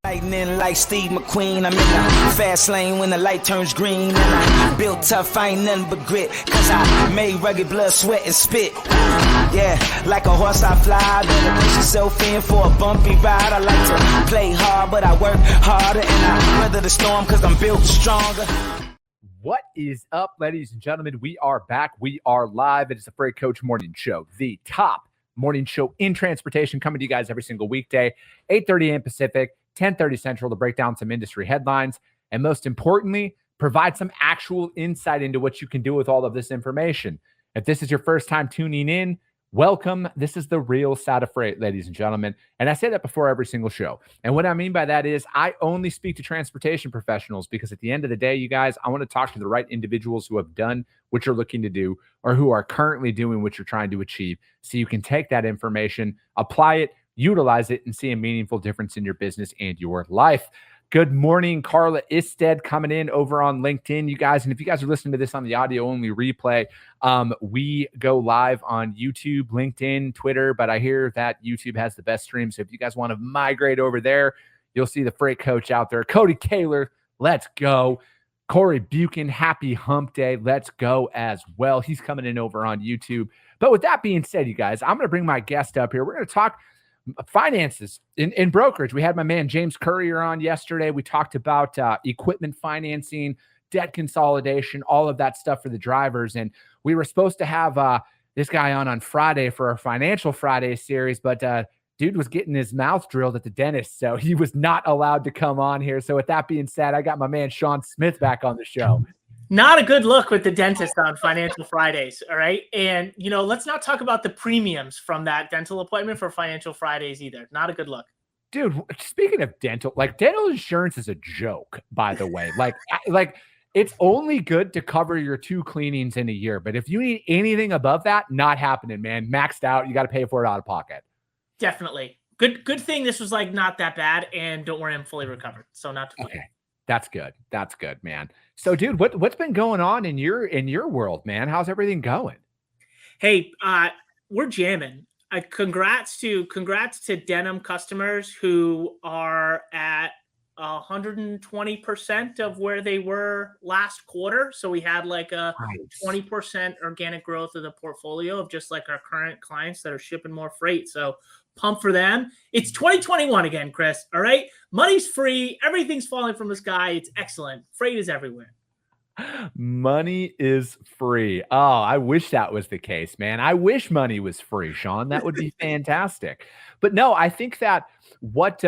Lightning like Steve McQueen, I'm in the fast lane when the light turns green. And I built tough, I ain't nothing but grit, cause I made rugged blood, sweat, and spit. Yeah, like a horse I fly, better push yourself in for a bumpy ride. I like to play hard, but I work harder, and I weather the storm cause I'm built stronger. What is up, ladies and gentlemen? We are back. We are live. It is the Freight Coach Morning Show, the top morning show in transportation, coming to you guys every single weekday, 8:30 a.m. Pacific, 10:30 Central, to break down some industry headlines and, most importantly, provide some actual insight into what you can do with all of this information. If this is your first time tuning in, welcome. This is the real side of freight, ladies and gentlemen. And I say that before every single show. And what I mean by that is I only speak to transportation professionals because at the end of the day, you guys, I want to talk to the right individuals who have done what you're looking to do or who are currently doing what you're trying to achieve. So you can take that information, apply it, utilize it, and see a meaningful difference in your business and your life. Good morning, Carla Isted coming in over on LinkedIn, you guys. And if you guys are listening to this on the audio only replay, we go live on YouTube, LinkedIn, Twitter, but I hear that YouTube has the best stream. So if you guys want to migrate over there, you'll see the Freight Coach out there. Cody Kaler, let's go. Corey Buchan, happy hump day. Let's go as well. He's coming in over on YouTube. But with that being said, you guys, I'm going to bring my guest up here. We're going to talk finances in brokerage. We had my man James Courier on yesterday. We talked about equipment financing, debt consolidation, all of that stuff for the drivers. And we were supposed to have this guy on Friday for our Financial Friday series, but dude was getting his mouth drilled at the dentist, so he was not allowed to come on here. So with that being said, I got my man Sean Smith back on the show. Not a good look with the dentist on Financial Fridays, all right? And, let's not talk about the premiums from that dental appointment for Financial Fridays either. Not a good look. Dude, speaking of dental insurance is a joke, by the way. Like it's only good to cover your 2 cleanings in a year. But if you need anything above that, not happening, man. Maxed out. You got to pay for it out of pocket. Definitely. Good thing this was not that bad. And don't worry, I'm fully recovered. So not to okay. That's good. That's good, man. So, dude, what's been going on in your world, man? How's everything going? Hey, we're jamming. Congrats to denim customers who are at 120% of where they were last quarter. So we had like a 20% organic growth of the portfolio of just like our current clients that are shipping more freight. So pump for them. It's 2021 again, Chris. All right. Money's free. Everything's falling from the sky. It's excellent. Freight is everywhere. Money is free. Oh, I wish that was the case, man. I wish money was free, Sean. That would be fantastic. But no, I think that what,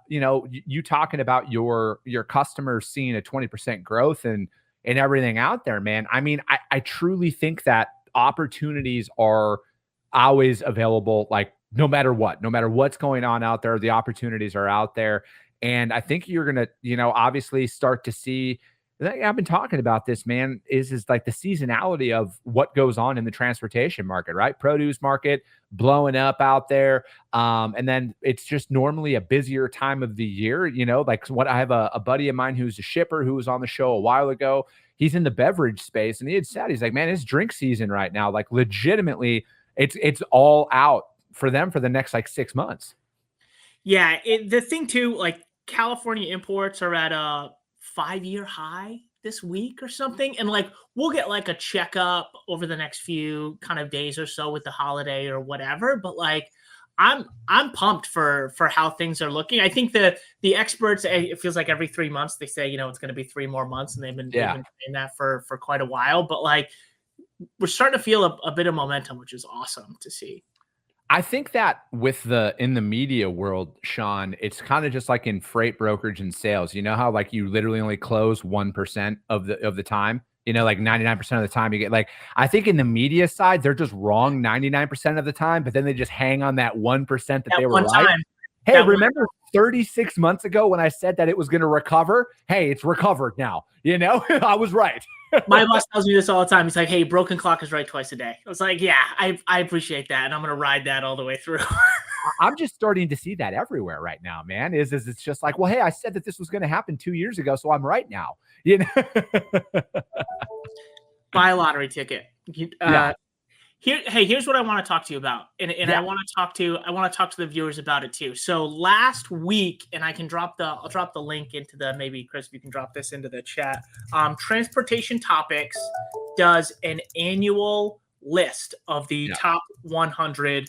you talking about your customers seeing a 20% growth and everything out there, man. I mean, I truly think that opportunities are always available, like no matter what's going on out there, the opportunities are out there. And I think you're going to, obviously start to see, I've been talking about this, man, is like the seasonality of what goes on in the transportation market, right? Produce market blowing up out there. And then it's just normally a busier time of the year, like what I have a buddy of mine who's a shipper who was on the show a while ago. He's in the beverage space and he had said, he's like, man, it's drink season right now. Like legitimately it's all out for them for the next like 6 months. Yeah. The thing too, like California imports are at a 5-year high this week or something. And like, we'll get like a checkup over the next few kind of days or so with the holiday or whatever. But like, I'm pumped for how things are looking. I think the experts, it feels like every 3 months they say, it's going to be 3 more months. And they've been saying that for quite a while, but like, we're starting to feel a bit of momentum, which is awesome to see. I think that in the media world, Sean, it's kind of just like in freight brokerage and sales. You know how like you literally only close 1% of the time, like 99% of the time you get like, I think in the media side, they're just wrong 99% of the time, but then they just hang on that 1% that they were right. Hey, remember 36 months ago when I said that it was going to recover? Hey, it's recovered now. I was right. My boss tells me this all the time. He's like, hey, broken clock is right twice a day. I was like, yeah, I appreciate that. And I'm going to ride that all the way through. I'm just starting to see that everywhere right now, man. Is it's just like, well, hey, I said that this was going to happen 2 years ago, so I'm right now. Buy a lottery ticket. Here's what I want to talk to you about, and Yeah. I want to talk to the viewers about it too. So last week, and I'll drop the link into maybe Chris, if you can drop this into the chat. Transportation Topics does an annual list of the top 100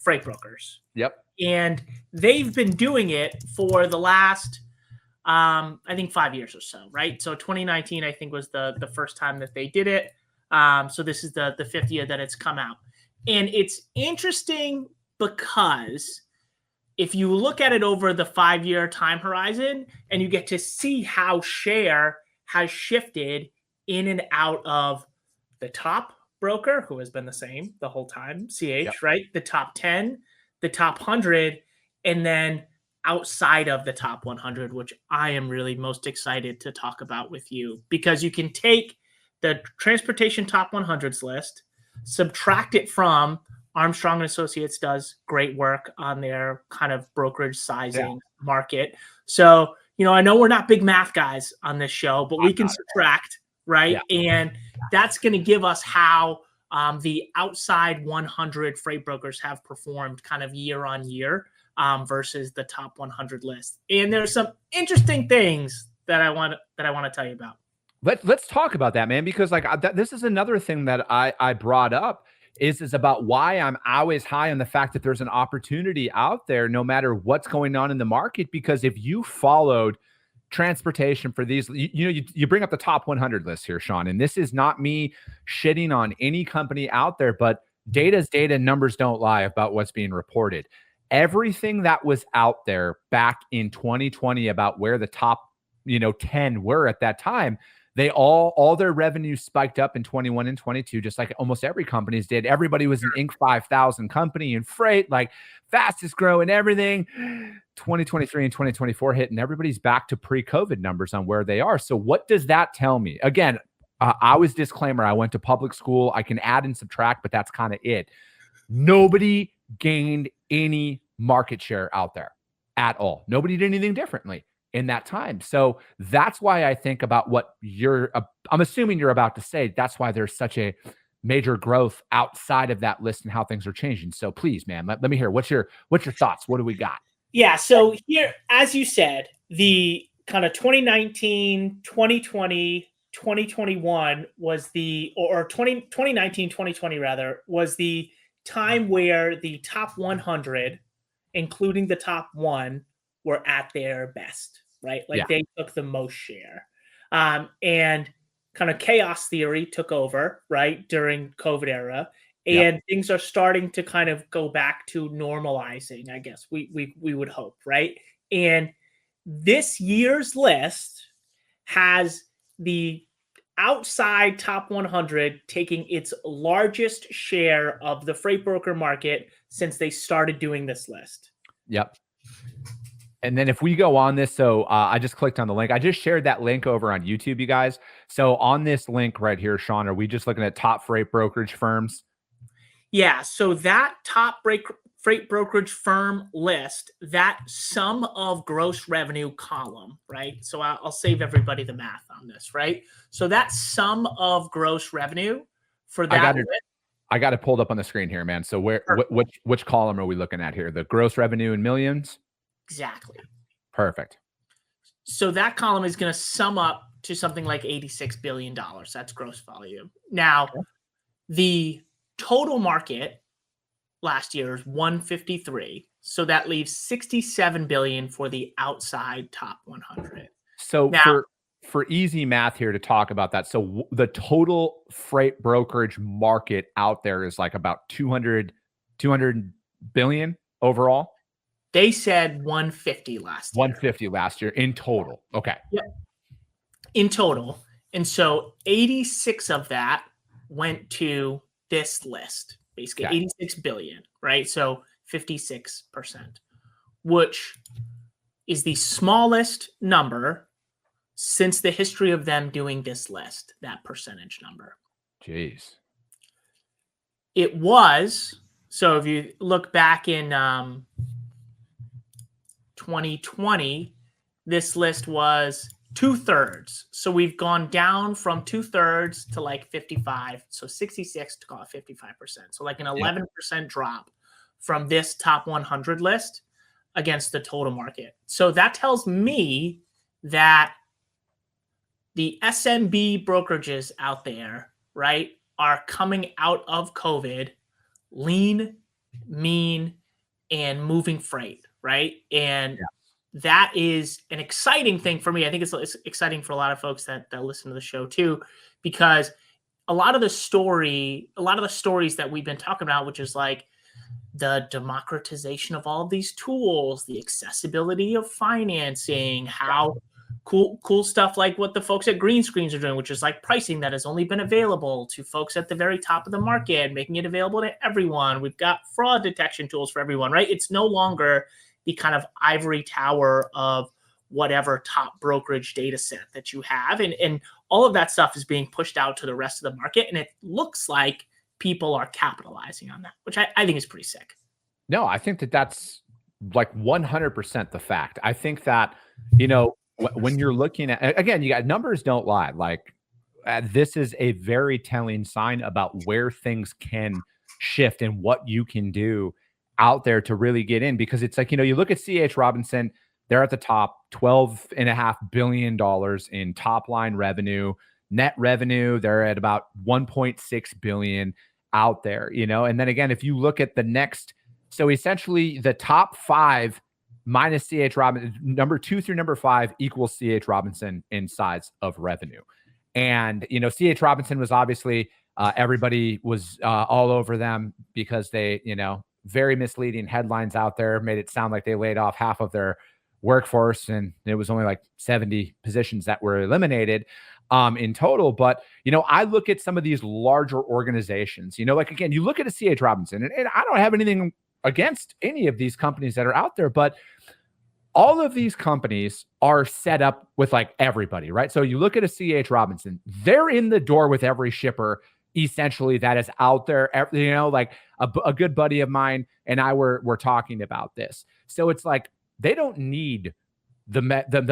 freight brokers. Yep. And they've been doing it for the last, I think 5 years or so, right? So 2019, I think, was the first time that they did it. So this is the fifth year that it's come out. And it's interesting because if you look at it over the 5-year time horizon and you get to see how share has shifted in and out of the top broker, who has been the same the whole time, CH, right? The top 10, the top 100, and then outside of the top 100, which I am really most excited to talk about with you, because you can take the Transportation Top 100s list, subtract it from Armstrong & Associates does great work on their kind of brokerage sizing market. So, I know we're not big math guys on this show, but we can subtract, right? Yeah. And that's going to give us how the outside 100 freight brokers have performed kind of year on year versus the top 100 list. And there's some interesting things that I want to tell you about. Let's talk about that, man, because this is another thing that I brought up is about why I'm always high on the fact that there's an opportunity out there no matter what's going on in the market. Because if you followed transportation for these, you bring up the top 100 list here, Sean, and this is not me shitting on any company out there, but data's data, numbers don't lie about what's being reported. Everything that was out there back in 2020 about where the top 10 were at that time, they all their revenue spiked up in 21 and 22, just like almost every company's did. Everybody was an Inc. 5000 company in freight, like fastest growing everything. 2023 and 2024 hit, and everybody's back to pre-COVID numbers on where they are. So what does that tell me? Again, I was disclaimer, I went to public school. I can add and subtract, but that's kind of it. Nobody gained any market share out there at all. Nobody did anything differently in that time. So that's why I think about what I'm assuming you're about to say. That's why there's such a major growth outside of that list and how things are changing. So please, man, let me hear what's your thoughts. What do we got? Yeah. So here, as you said, the kind of 2019, 2020, 2021 was 2019, 2020 rather, was the time where the top 100, including the top 1, were at their best, right? They took the most share. And kind of chaos theory took over, right, during COVID era. And things are starting to kind of go back to normalizing, I guess we would hope, right? And this year's list has the outside top 100 taking its largest share of the freight broker market since they started doing this list. Yep. And then if we go on this, so I just clicked on the link. I just shared that link over on YouTube, you guys. So on this link right here, Sean, are we just looking at top freight brokerage firms? Yeah. So that top freight brokerage firm list, that sum of gross revenue column, right? So I'll save everybody the math on this, right? So that sum of gross revenue for that list. I got it pulled up on the screen here, man. So which column are we looking at here? The gross revenue in millions? Exactly. Perfect. So that column is going to sum up to something like $86 billion. That's gross volume. Now, the total market last year is 153. So that leaves 67 billion for the outside top 100. So now, for easy math here to talk about that. So the total freight brokerage market out there is like about 200 billion overall. They said 150 last year. 150 last year in total. Okay. Yep. In total. And so 86 of that went to this list, basically 86 billion, right? So 56%, which is the smallest number since the history of them doing this list, that percentage number. Jeez. It was, so if you look back in 2020, this list was 2/3. So we've gone down from 2/3 to like 55. So 66 to call it 55%. So like an 11% drop from this top 100 list against the total market. So that tells me that the SMB brokerages out there, right, are coming out of COVID lean, mean, and moving freight, right? And that is an exciting thing for me. I think it's exciting for a lot of folks that listen to the show too, because a lot of the stories that we've been talking about, which is like the democratization of all of these tools, the accessibility of financing, how cool stuff like what the folks at Green Screens are doing, which is like pricing that has only been available to folks at the very top of the market, making it available to everyone. We've got fraud detection tools for everyone, right? It's no longer the kind of ivory tower of whatever top brokerage data set that you have. And all of that stuff is being pushed out to the rest of the market. And it looks like people are capitalizing on that, which I think is pretty sick. No, I think that's like 100% the fact. I think that, when you're looking at, again, you got numbers don't lie. Like this is a very telling sign about where things can shift and what you can do out there to really get in, because it's like, you look at C.H. Robinson, they're at the top, $12.5 billion in top line revenue, net revenue. They're at about 1.6 billion out there, and then again, if you look at the next, so essentially the top 5 minus C.H. Robinson, number 2 through number 5 equals C.H. Robinson in size of revenue. And, C.H. Robinson was obviously, everybody was all over them because they, very misleading headlines out there made it sound like they laid off half of their workforce. And it was only like 70 positions that were eliminated in total. But, I look at some of these larger organizations, like, again, you look at a C.H. Robinson, and I don't have anything against any of these companies that are out there, but all of these companies are set up with like everybody, right? So you look at a C.H. Robinson, they're in the door with every shipper essentially that is out there. Like a good buddy of mine and I were talking about this. So it's like, they don't need the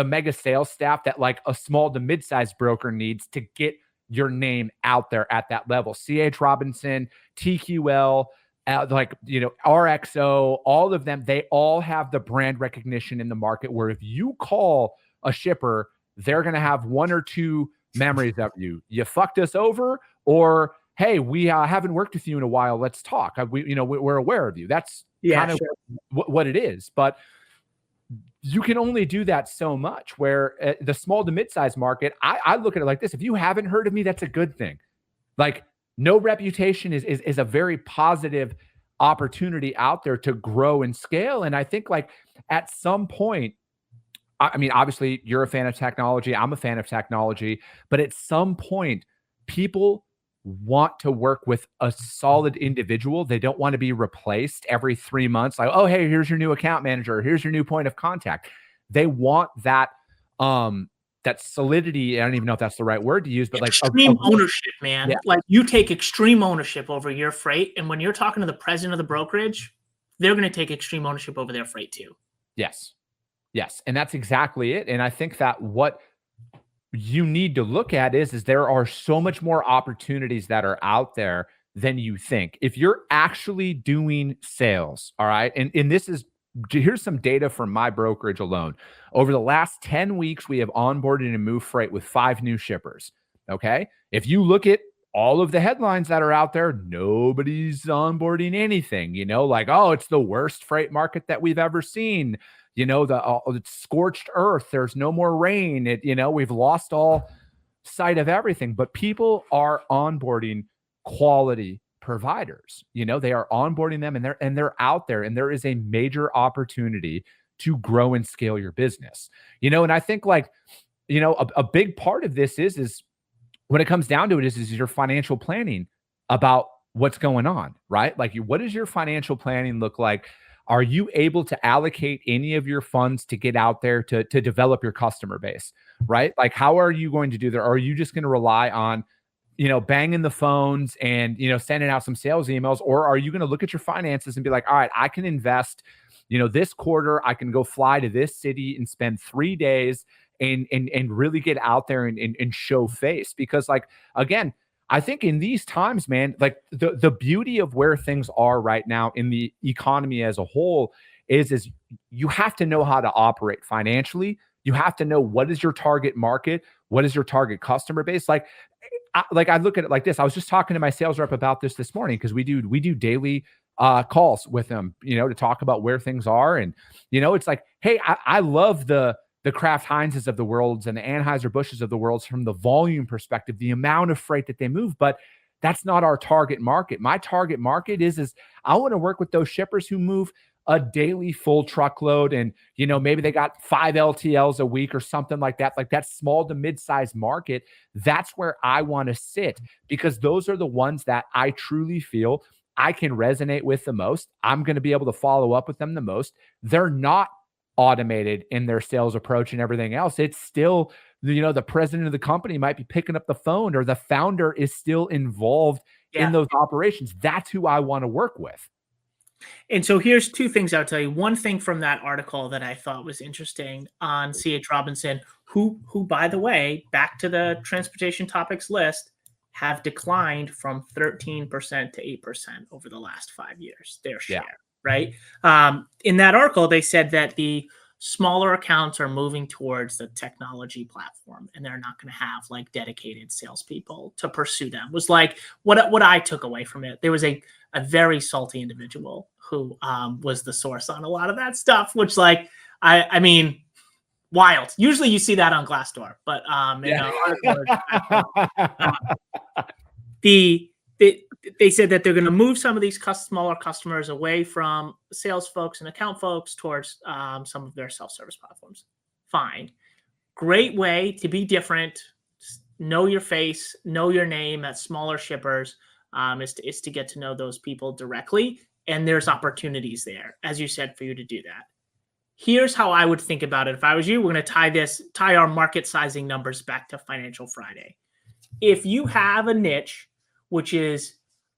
mega sales staff that like a small to mid-sized broker needs to get your name out there at that level. C.H. Robinson, TQL, RXO, all of them, they all have the brand recognition in the market where if you call a shipper, they're going to have 1 or 2 memories of you. You fucked us over, or, hey, we haven't worked with you in a while. Let's talk. We're aware of you. That's kind of what it is. But you can only do that so much, where the small to mid-sized market, I look at it like this. If you haven't heard of me, that's a good thing. Like, no reputation is a very positive opportunity out there to grow and scale. And I think like at some point, I mean, obviously you're a fan of technology. I'm a fan of technology, but at some point people want to work with a solid individual. They don't want to be replaced every 3 months. Like, oh, hey, here's your new account manager. Here's your new point of contact. They want that, that solidity. I don't even know if that's the right word to use, but like extreme ownership, man. Yeah. Like you take extreme ownership over your freight. And when you're talking to the president of the brokerage, they're going to take extreme ownership over their freight too. Yes. And that's exactly it. And I think that what you need to look at is there are so much more opportunities that are out there than you think. If you're actually doing sales, all right. And this is, here's some data from my brokerage alone. Over the last 10 weeks, we have onboarded and moved freight with 5 new shippers. Okay. If you look at all of the headlines that are out there, nobody's onboarding anything, like, oh, it's the worst freight market that we've ever seen. It's scorched earth. There's no more rain. We've lost all sight of everything, but people are onboarding quality providers. They are onboarding them and they're out there, and there is a major opportunity to grow and scale your business. And I think like, a big part of this is when it comes down to it is your financial planning about what's going on, right? Like what does your financial planning look like? Are you able to allocate any of your funds to get out there to develop your customer base, right? Like how are you going to do that? Or are you just going to rely on, banging the phones and, sending out some sales emails? Or are you going to look at your finances and be like, all right, I can invest, this quarter, I can go fly to this city and spend 3 days and really get out there and show face. Because like, again, I think in these times, man, like the beauty of where things are right now in the economy as a whole is you have to know how to operate financially. You have to know what is your target market, what is your target customer base. I look at it like this. I was just talking to my sales rep about this morning, because we do daily calls with them, to talk about where things are. And, it's like, hey, I love the Kraft Heinzes of the worlds and the Anheuser-Busch's of the worlds from the volume perspective, the amount of freight that they move, but that's not our target market. My target market is I want to work with those shippers who move a daily full truckload, and maybe they got 5 LTLs a week or something like that small to mid-sized market. That's where I want to sit, because those are the ones that I truly feel I can resonate with the most. I'm going to be able to follow up with them the most. They're not automated in their sales approach and everything else. It's still, the president of the company might be picking up the phone, or the founder is still involved in those operations. That's who I want to work with. And so here's 2 things I'll tell you. One thing from that article that I thought was interesting on C.H. Robinson, who, by the way, back to the transportation topics list, have declined from 13% to 8% over the last 5 years, their share, right? In that article, they said that the smaller accounts are moving towards the technology platform, and they're not going to have like dedicated salespeople to pursue them. Was like what I took away from it. There was a very salty individual who was the source on a lot of that stuff, which I mean, wild. Usually you see that on Glassdoor, but they said that they're going to move some of these smaller customers away from sales folks and account folks towards some of their self-service platforms. Fine. Great way to be different. Know your face, know your name at smaller shippers, is to get to know those people directly. And there's opportunities there, as you said, for you to do that. Here's how I would think about it. If I was you, we're going to tie our market sizing numbers back to Financial Friday. If you have a niche, which is,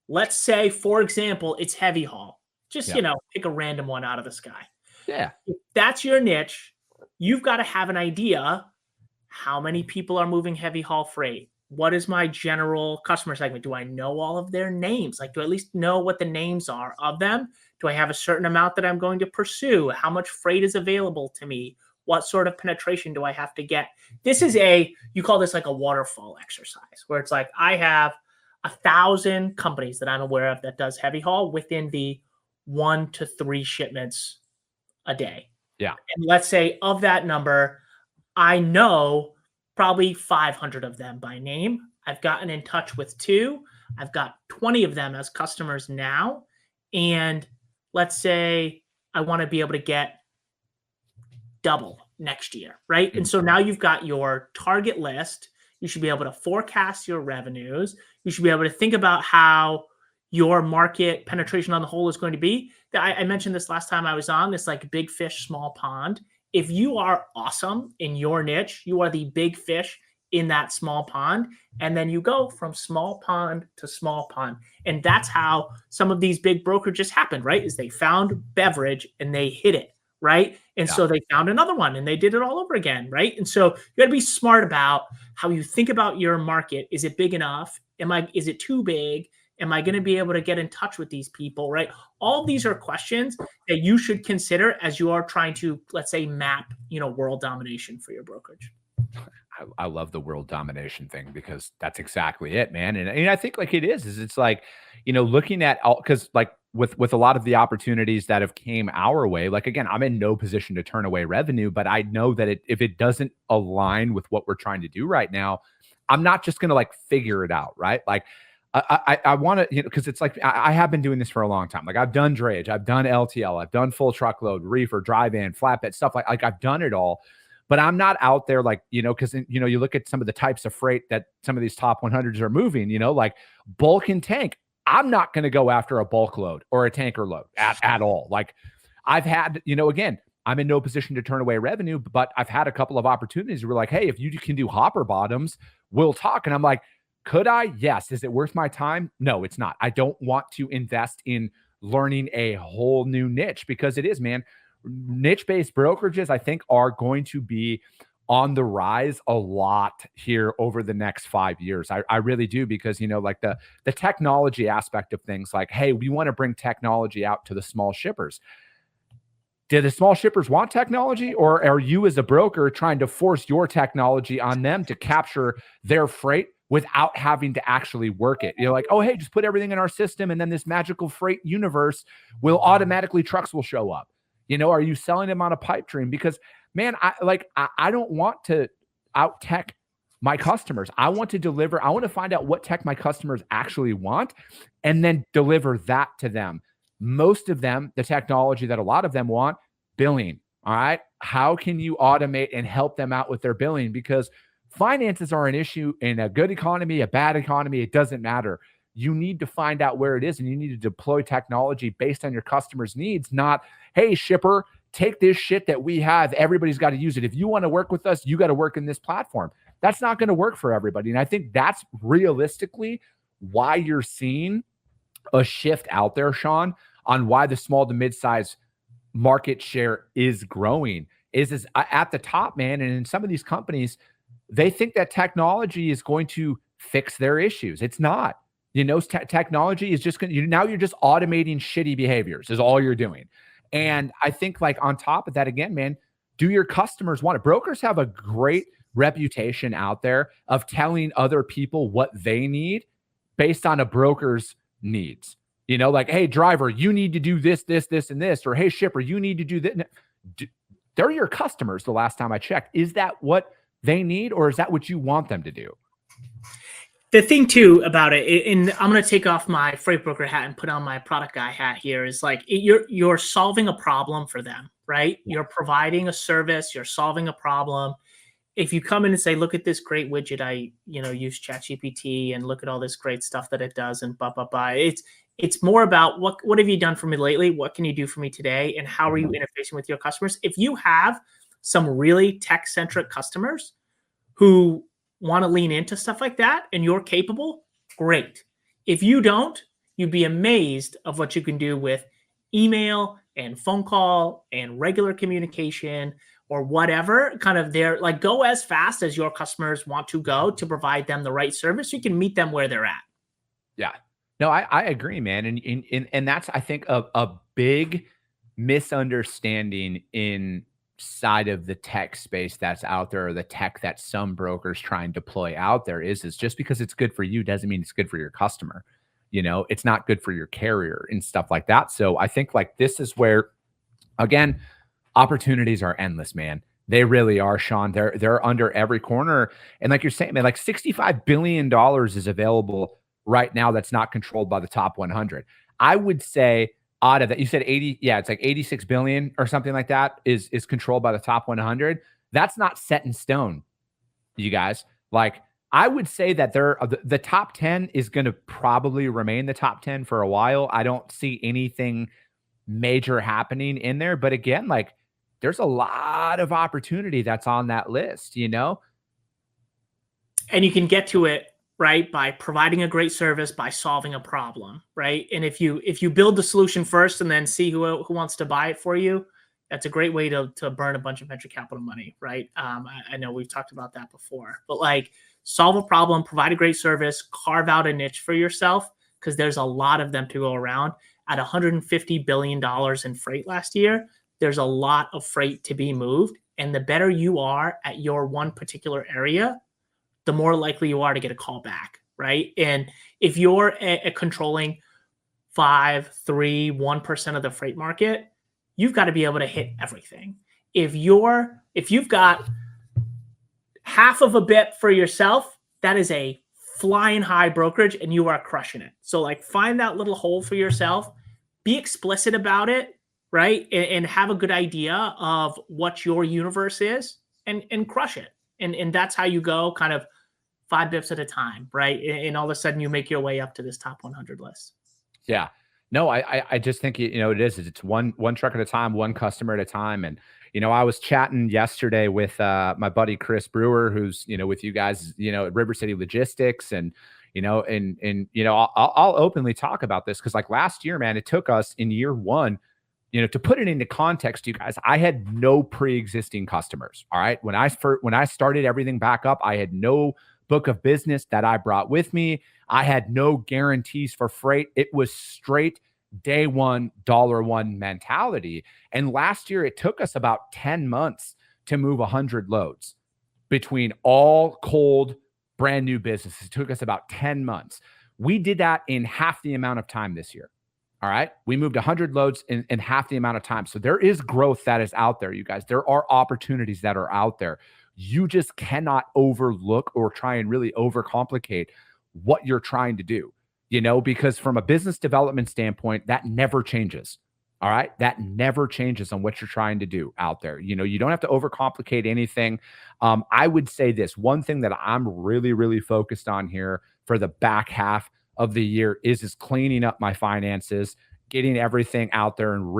let's say, for example, it's heavy haul, just, pick a random one out of the sky. Yeah. If that's your niche, you've got to have an idea how many people are moving heavy haul freight. What is my general customer segment? Do I know all of their names? Do I at least know what the names are of them? Do I have a certain amount that I'm going to pursue? How much freight is available to me? What sort of penetration do I have to get? This is you call this like a waterfall exercise, where it's like, I have 1,000 companies that I'm aware of that does heavy haul within the 1 to 3 shipments a day. Yeah. And let's say of that number, I know probably 500 of them by name. I've gotten in touch with 2. I've got 20 of them as customers now. And let's say I want to be able to get double next year, right? And so now you've got your target list. You should be able to forecast your revenues. You should be able to think about how your market penetration on the whole is going to be. I mentioned this last time I was on, this like big fish, small pond. If you are awesome in your niche, you are the big fish in that small pond. And then you go from small pond to small pond. And that's how some of these big brokerages happened, right? Is they found beverage and they hit it, right? And so they found another one and they did it all over again, right? And so you got to be smart about how you think about your market. Is it big enough? Is it too big? Am I going to be able to get in touch with these people, right? All of these are questions that you should consider as you are trying to, let's say, map, world domination for your brokerage. I love the world domination thing, because that's exactly it, man. And I think it's like, looking at all, because like with a lot of the opportunities that have came our way, like, again, I'm in no position to turn away revenue, but I know that if it doesn't align with what we're trying to do right now, I'm not just going to like figure it out, right? Like, I want to, because it's like, I have been doing this for a long time. Like, I've done drayage, I've done LTL, I've done full truckload, reefer, drive-in, flatbed, stuff like I've done it all. But I'm not out there like, because, you look at some of the types of freight that some of these top 100s are moving, like bulk and tank. I'm not going to go after a bulk load or a tanker load at all. Like, I've had, again, I'm in no position to turn away revenue, but I've had a couple of opportunities where we're like, hey, if you can do hopper bottoms, we'll talk. And I'm like, could I? Yes. Is it worth my time? No, it's not. I don't want to invest in learning a whole new niche, because it is, man. Niche-based brokerages, I think, are going to be on the rise a lot here over the next 5 years. I really do, because, like the technology aspect of things, like, hey, we want to bring technology out to the small shippers. Do the small shippers want technology, or are you as a broker trying to force your technology on them to capture their freight without having to actually work it? You're like, oh, hey, just put everything in our system, and then this magical freight universe will automatically, trucks will show up. Are you selling them on a pipe dream? Because, man, I don't want to out tech my customers. I want to deliver. I want to find out what tech my customers actually want and then deliver that to them. Most of them, the technology that a lot of them want, billing. All right. How can you automate and help them out with their billing? Because finances are an issue in a good economy, a bad economy. It doesn't matter. You need to find out where it is, and you need to deploy technology based on your customers' needs, not, hey, shipper, take this shit that we have. Everybody's got to use it. If you want to work with us, you got to work in this platform. That's not going to work for everybody. And I think that's realistically why you're seeing a shift out there, Sean, on why the small to mid-size market share is growing is at the top, man. And in some of these companies, they think that technology is going to fix their issues. It's not. Technology is just going to, now you're just automating shitty behaviors is all you're doing. And I think, like, on top of that, again, man, do your customers want it? Brokers have a great reputation out there of telling other people what they need based on a broker's needs. Like, hey, driver, you need to do this, this, this, and this, or hey, shipper, you need to do this. They're your customers. The last time I checked, is that what they need, or is that what you want them to do? The thing too about it, and I'm going to take off my freight broker hat and put on my product guy hat here, is like you're solving a problem for them, right? Yeah. You're providing a service, you're solving a problem. If you come in and say, look at this great widget, I use ChatGPT, and look at all this great stuff that it does, and blah, blah, blah. It's more about what have you done for me lately? What can you do for me today? And how are you interfacing with your customers? If you have some really tech-centric customers who want to lean into stuff like that and you're capable, great. If you don't, you'd be amazed of what you can do with email and phone call and regular communication or whatever. Kind of there, like, go as fast as your customers want to go to provide them the right service. You can meet them where they're at. Yeah. No, I agree, man. And that's, I think, a big misunderstanding inside of the tech space that's out there, or the tech that some brokers try and deploy out there is just because it's good for you doesn't mean it's good for your customer. It's not good for your carrier and stuff like that. So I think, like, this is where, again, opportunities are endless, man. They really are, Sean. They're under every corner. And like you're saying, man, like $65 billion is available right now that's not controlled by the top 100. I would say out of that, you said 80, yeah, it's like 86 billion or something like that is controlled by the top 100. That's not set in stone, you guys. Like, I would say that the top 10 is going to probably remain the top 10 for a while. I don't see anything major happening in there. But again, like, there's a lot of opportunity that's on that list, And you can get to it, right, by providing a great service, by solving a problem, right? And if you build the solution first and then see who wants to buy it for you, that's a great way to burn a bunch of venture capital money, right? I know we've talked about that before, but, like, solve a problem, provide a great service, carve out a niche for yourself, because there's a lot of them to go around. At $150 billion in freight last year, there's a lot of freight to be moved. And the better you are at your one particular area, the more likely you are to get a call back, right? And if you're controlling 5, 3, 1% of the freight market, you've got to be able to hit everything. If you've got half of a bit for yourself, that is a flying high brokerage and you are crushing it. So, like, find that little hole for yourself, be explicit about it, right? And have a good idea of what your universe is and crush it. And that's how you go, kind of 5 bips at a time, right? And all of a sudden you make your way up to this top 100 list. Yeah. No, I just think, it's one truck at a time, one customer at a time. And, I was chatting yesterday with my buddy, Chris Brewer, who's, with you guys, at River City Logistics. And, I'll openly talk about this because, like, last year, man, it took us in year one, to put it into context, you guys, I had no pre-existing customers. All right. When I started everything back up, I had no book of business that I brought with me. I had no guarantees for freight. It was straight day one, $1 mentality. And last year, it took us about 10 months to move 100 loads between all cold, brand new businesses. It took us about 10 months. We did that in half the amount of time this year. All right. We moved 100 loads in half the amount of time. So there is growth that is out there, you guys. There are opportunities that are out there. You just cannot overlook or try and really overcomplicate what you're trying to do, because from a business development standpoint, that never changes. All right. That never changes on what you're trying to do out there. You don't have to overcomplicate anything. I would say this one thing that I'm really, really focused on here for the back half of the year is cleaning up my finances, getting everything out there and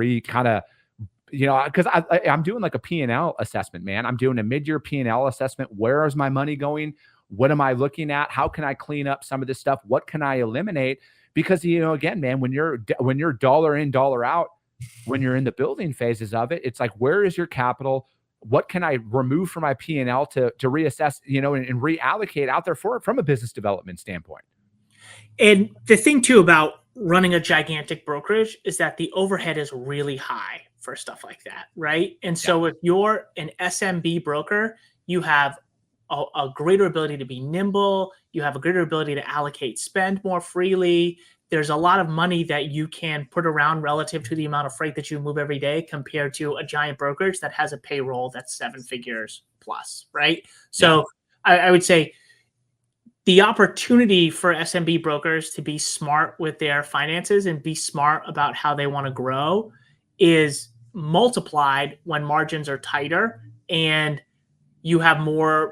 because I'm doing like a P&L assessment, man. I'm doing a mid-year P&L assessment. Where is my money going? What am I looking at? How can I clean up some of this stuff? What can I eliminate? Because, again, man, when you're dollar in, dollar out, when you're in the building phases of it, it's like, where is your capital? What can I remove from my P&L to reassess, and reallocate out there from a business development standpoint? And the thing too about running a gigantic brokerage is that the overhead is really high for stuff like that, right? And so if you're an SMB broker, you have a greater ability to be nimble. You have a greater ability to allocate spend more freely. There's a lot of money that you can put around relative to the amount of freight that you move every day compared to a giant brokerage that has a payroll that's 7 figures plus, right? So I would say the opportunity for SMB brokers to be smart with their finances and be smart about how they want to grow is multiplied when margins are tighter and you have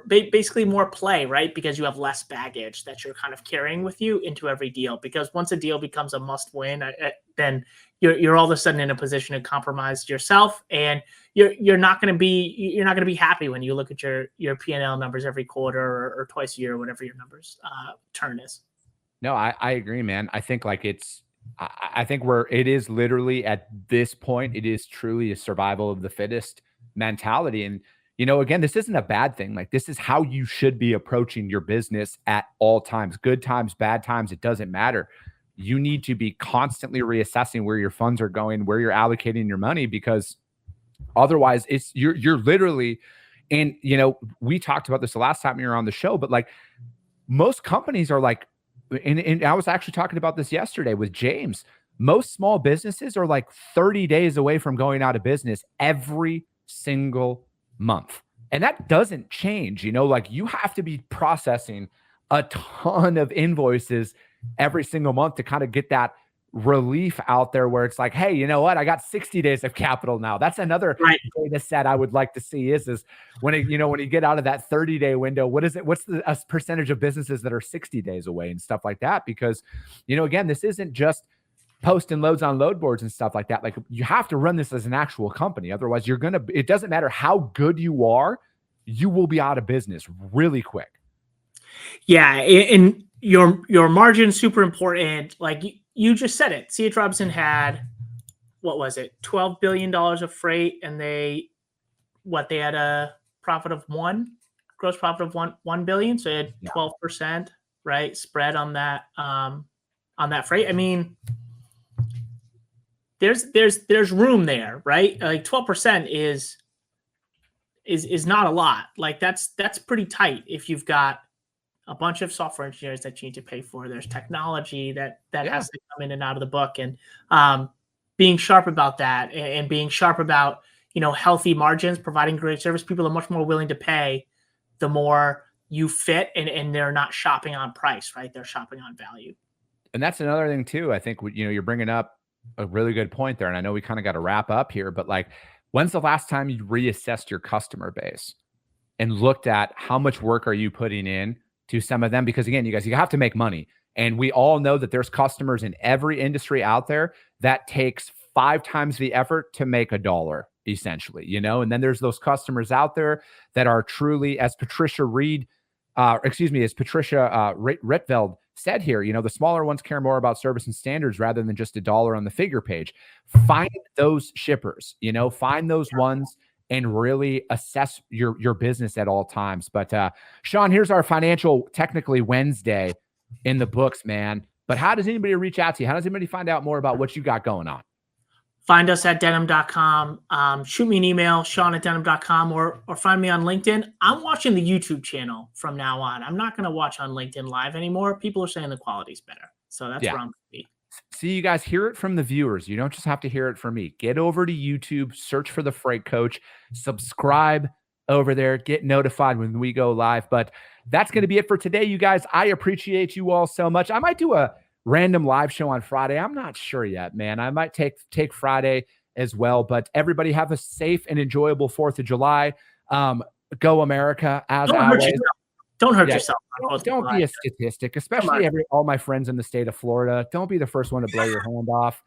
basically more play, right? Because you have less baggage that you're kind of carrying with you into every deal. Because once a deal becomes a must win, then you're all of a sudden in a position to compromise yourself, and you're not going to be happy when you look at your P&L numbers every quarter or twice a year, or whatever your numbers turn is. No, I agree, man. I think I think where it is literally at this point, it is truly a survival of the fittest mentality. And again, this isn't a bad thing. Like, this is how you should be approaching your business at all times. Good times, bad times, it doesn't matter. You need to be constantly reassessing where your funds are going, where you're allocating your money, because otherwise you're literally, and we talked about this the last time you were on the show, but like most companies are like, and I was actually talking about this yesterday with James. Most small businesses are like 30 days away from going out of business every single month. And that doesn't change, like you have to be processing a ton of invoices every single month to kind of get that relief out there where it's like, hey, you know what? I got 60 days of capital now. That's another data set I would like to see is when when you get out of that 30-day window, what's the percentage of businesses that are 60 days away and stuff like that? Because, again, this isn't just posting loads on load boards and stuff like that. Like, you have to run this as an actual company. Otherwise, it doesn't matter how good you are, you will be out of business really quick. Yeah. And your margin's super important. Like you just said it. C.H. Robinson had, what was it? $12 billion of freight. And they had a profit of gross profit of 1 billion. So they had 12%, right? Spread on that freight. I mean, there's room there, right? Like 12% is not a lot. Like that's pretty tight if you've got a bunch of software engineers that you need to pay for. There's technology that has to come in and out of the book, and being sharp about that and being sharp about healthy margins, providing great service. People are much more willing to pay the more you fit, and they're not shopping on price, right? They're shopping on value. And that's another thing too. I think you're bringing up a really good point there. And I know we kind of got to wrap up here, but like, when's the last time you reassessed your customer base and looked at how much work are you putting in to some of them? Because again, you guys, you have to make money. And we all know that there's customers in every industry out there that takes 5 times the effort to make $1, essentially, and then there's those customers out there that are truly, as Patricia Reed as Patricia Ritveld said here, the smaller ones care more about service and standards rather than just $1 on the figure page. Find those shippers, find those ones and really assess your business at all times. But Sean, here's our financial technically Wednesday in the books, man. But how does anybody reach out to you? How does anybody find out more about what you got going on? Find us at denim.com. Shoot me an email, Sean@denim.com, or find me on LinkedIn. I'm watching the YouTube channel from now on. I'm not going to watch on LinkedIn Live anymore. People are saying the quality's better. So that's where I'm going to be. See, you guys hear it from the viewers. You don't just have to hear it from me. Get over to YouTube, search for The Freight Coach, subscribe over there, get notified when we go live. But that's going to be it for today, you guys. I appreciate you all so much. I might do a random live show on Friday. I'm not sure yet, man. I might take Friday as well. But everybody have a safe and enjoyable 4th of July. Go America, as always. Don't hurt yourself. Don't be a statistic, especially all my friends in the state of Florida. Don't be the first one to blow your hand off.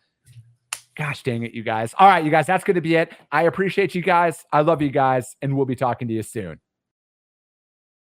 Gosh dang it, you guys. All right, you guys, that's going to be it. I appreciate you guys. I love you guys, and we'll be talking to you soon.